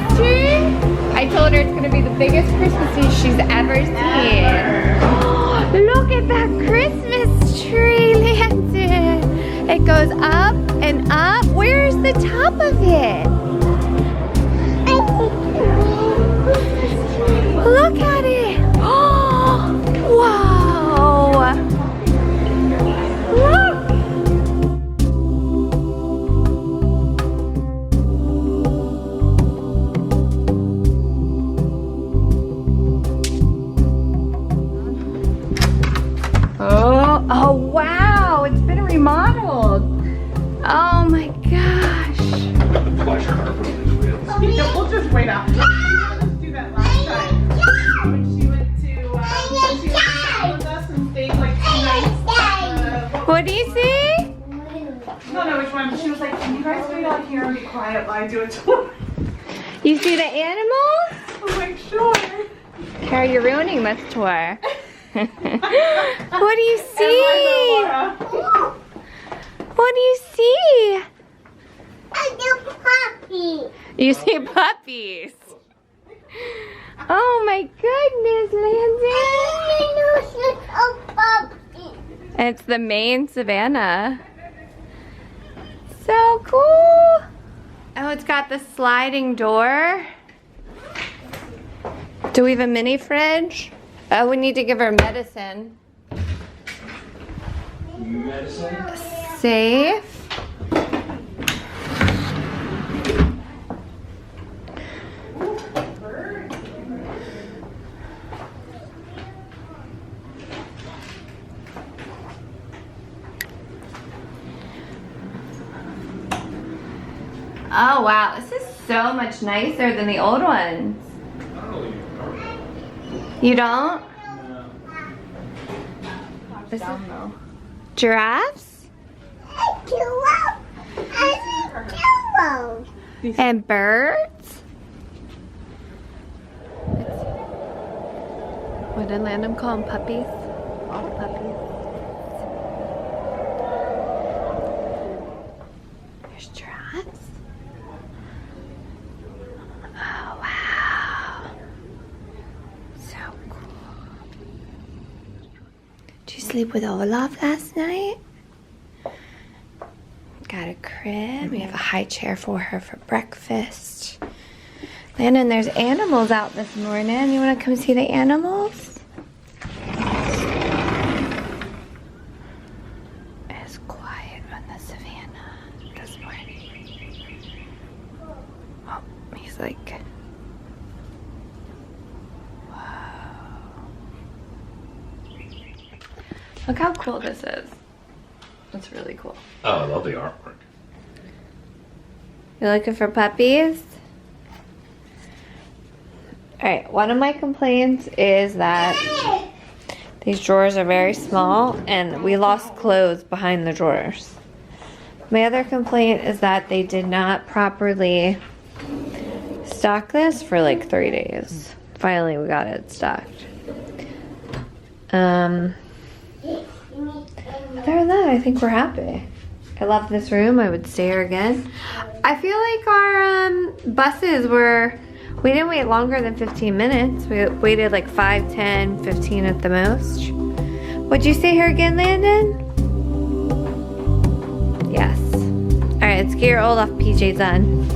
Christmas tree? I told her it's gonna be the biggest Christmas tree she's ever seen. Look at that Christmas tree, Landon. It goes up and up. Where's the top of it? Look at it. Oh, wow. Look. Oh, wow. It's been remodeled. Oh my gosh. Yeah, we'll just wait after. Let's do that last time. When she went to, when she went to with us and stayed like 2 nights. What do you see? I don't know which one, but she was like, can you guys wait out here and be quiet while I do a tour? You see the animals? I was like, sure. Carol, you're ruining this tour. What do you And see? my little Laura. What do you see? I do puppy. You see puppies. Oh my goodness, Landon. It's the main Savannah. So cool. Oh, it's got the sliding door. Do we have a mini fridge? Oh, we need to give her medicine. Medicine? Safe. Oh wow, this is so much nicer than the old ones. You don't? This is giraffes and birds. What did Landon call them? Puppies? All the puppies. There's giraffes. Oh wow. So cool. Did you sleep with Olaf last night? Got a crib. We have a high chair for her for breakfast. Landon, there's animals out this morning. You want to come see the animals? It's quiet on the Savannah this morning. Oh, he's like... Look how cool this is. It's really cool. Oh, I love the artwork. You're looking for puppies? Alright, one of my complaints is that these drawers are very small and we lost clothes behind the drawers. My other complaint is that they did not properly stock this for like 3 days. Finally we got it stocked. Other than that, I think we're happy. I love this room. I would stay here again. I feel like our buses were... We didn't wait longer than 15 minutes. We waited like 5, 10, 15 at the most. Would you stay here again, Landon? Yes. Alright, let's get your Olaf PJs on.